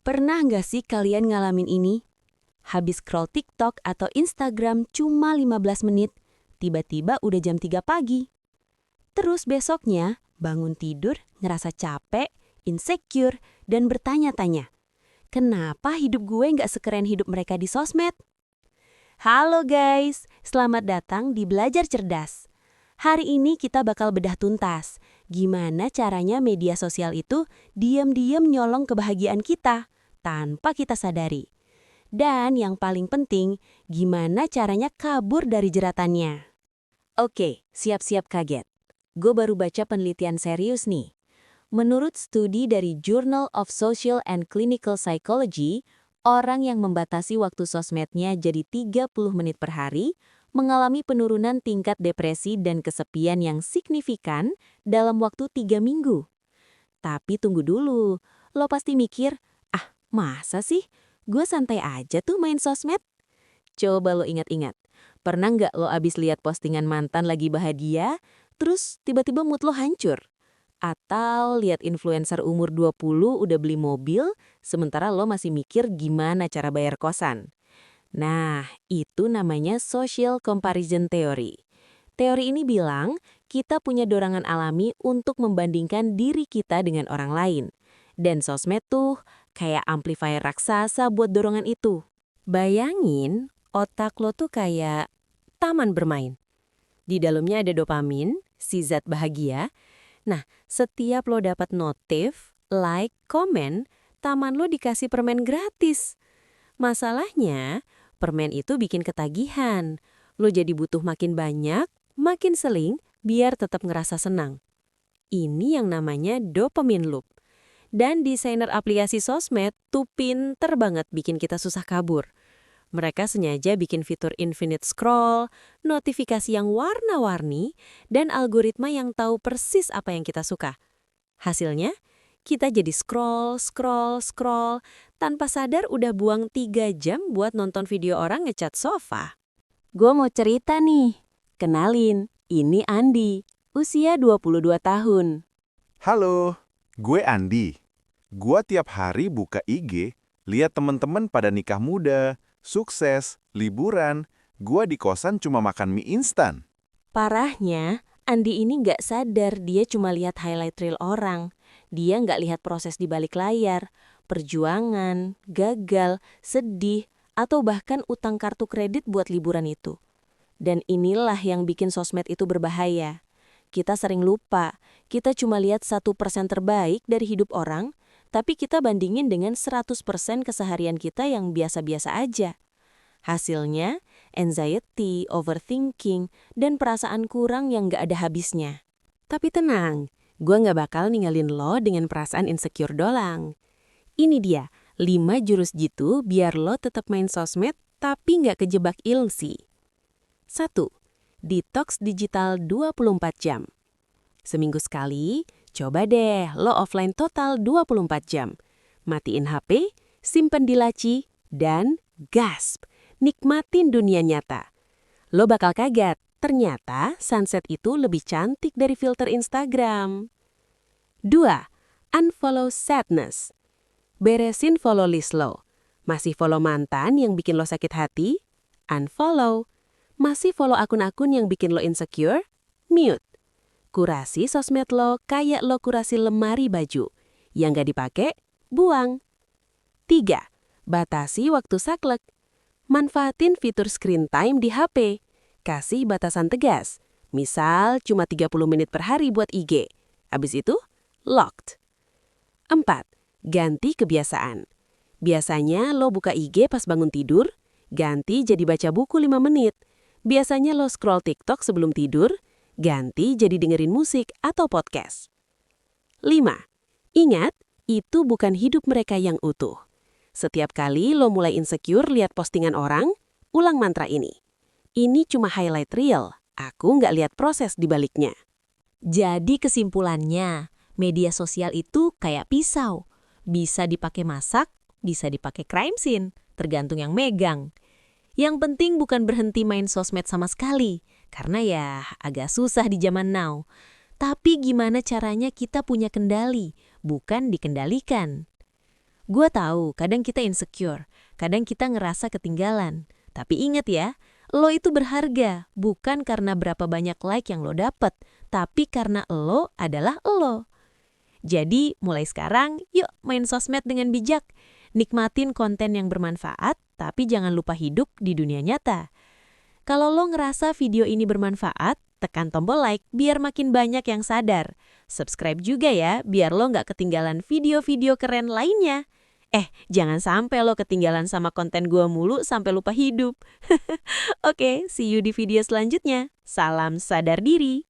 Pernah nggak sih kalian ngalamin ini? Habis scroll TikTok atau Instagram cuma 15 menit, tiba-tiba udah jam 3 pagi. Terus besoknya bangun tidur ngerasa capek, insecure, dan bertanya-tanya, kenapa hidup gue nggak sekeren hidup mereka di sosmed? Halo guys, selamat datang di Belajar Cerdas. Hari ini kita bakal bedah tuntas, gimana caranya media sosial itu diam-diam nyolong kebahagiaan kita, tanpa kita sadari. Dan yang paling penting, gimana caranya kabur dari jeratannya. Oke, siap-siap kaget. Gue baru baca penelitian serius nih. Menurut studi dari Journal of Social and Clinical Psychology, orang yang membatasi waktu sosmednya jadi 30 menit per hari mengalami penurunan tingkat depresi dan kesepian yang signifikan dalam waktu 3 minggu. Tapi tunggu dulu, lo pasti mikir, masa sih? Gue santai aja tuh main sosmed. Coba lo ingat-ingat, pernah nggak lo abis lihat postingan mantan lagi bahagia, terus tiba-tiba mood lo hancur? Atau lihat influencer umur 20 udah beli mobil, sementara lo masih mikir gimana cara bayar kosan? Nah, itu namanya social comparison theory. Teori ini bilang, kita punya dorongan alami untuk membandingkan diri kita dengan orang lain. Dan sosmed tuh kayak amplifier raksasa buat dorongan itu. Bayangin, otak lo tuh kayak taman bermain. Di dalamnya ada dopamin, si zat bahagia. Nah, setiap lo dapat notif, like, komen, taman lo dikasih permen gratis. Masalahnya, permen itu bikin ketagihan. Lo jadi butuh makin banyak, makin seling, biar tetap ngerasa senang. Ini yang namanya dopamine loop. Dan desainer aplikasi sosmed tuh pinter banget bikin kita susah kabur. Mereka sengaja bikin fitur infinite scroll, notifikasi yang warna-warni, dan algoritma yang tahu persis apa yang kita suka. Hasilnya, kita jadi scroll, tanpa sadar udah buang 3 jam buat nonton video orang ngecat sofa. Gue mau cerita nih. Kenalin, ini Andi, usia 22 tahun. Halo, gue Andi. Gue tiap hari buka IG, lihat temen-temen pada nikah muda, sukses, liburan. Gue di kosan cuma makan mie instan. Parahnya, Andi ini nggak sadar dia cuma lihat highlight reel orang. Dia nggak lihat proses di balik layar, perjuangan, gagal, sedih, atau bahkan utang kartu kredit buat liburan itu. Dan inilah yang bikin sosmed itu berbahaya. Kita sering lupa, kita cuma lihat 1% terbaik dari hidup orang, tapi kita bandingin dengan 100% keseharian kita yang biasa-biasa aja. Hasilnya, anxiety, overthinking, dan perasaan kurang yang gak ada habisnya. Tapi tenang, gue gak bakal ninggalin lo dengan perasaan insecure doang. Ini dia, 5 jurus jitu biar lo tetap main sosmed tapi gak kejebak ilsi. 1. Detox digital 24 jam. Seminggu sekali, coba deh lo offline total 24 jam. Matiin HP, simpen di laci, dan gasp. Nikmatin dunia nyata. Lo bakal kaget, ternyata sunset itu lebih cantik dari filter Instagram. 2. Unfollow sadness. Beresin follow list lo. Masih follow mantan yang bikin lo sakit hati? Unfollow. Masih follow akun-akun yang bikin lo insecure? Mute. Kurasi sosmed lo kayak lo kurasi lemari baju. Yang gak dipakai, buang. 3. Batasi waktu saklek. Manfaatin fitur screen time di HP. Kasih batasan tegas. Misal cuma 30 menit per hari buat IG. Abis itu, locked. 4. Ganti kebiasaan. Biasanya lo buka IG pas bangun tidur, ganti jadi baca buku 5 menit. Biasanya lo scroll TikTok sebelum tidur, ganti jadi dengerin musik atau podcast. 5. Ingat, itu bukan hidup mereka yang utuh. Setiap kali lo mulai insecure lihat postingan orang, ulang mantra ini. Ini cuma highlight reel, aku nggak lihat proses di baliknya. Jadi kesimpulannya, media sosial itu kayak pisau. Bisa dipakai masak, bisa dipakai crime scene, tergantung yang megang. Yang penting bukan berhenti main sosmed sama sekali, karena ya agak susah di zaman now. Tapi gimana caranya kita punya kendali, bukan dikendalikan. Gua tahu, kadang kita insecure, kadang kita ngerasa ketinggalan. Tapi ingat ya, lo itu berharga, bukan karena berapa banyak like yang lo dapet, tapi karena lo adalah lo. Jadi, mulai sekarang, yuk main sosmed dengan bijak. Nikmatin konten yang bermanfaat, tapi jangan lupa hidup di dunia nyata. Kalau lo ngerasa video ini bermanfaat, tekan tombol like biar makin banyak yang sadar. Subscribe juga ya, biar lo nggak ketinggalan video-video keren lainnya. Jangan sampai lo ketinggalan sama konten gua mulu sampai lupa hidup. Oke, see you di video selanjutnya. Salam sadar diri.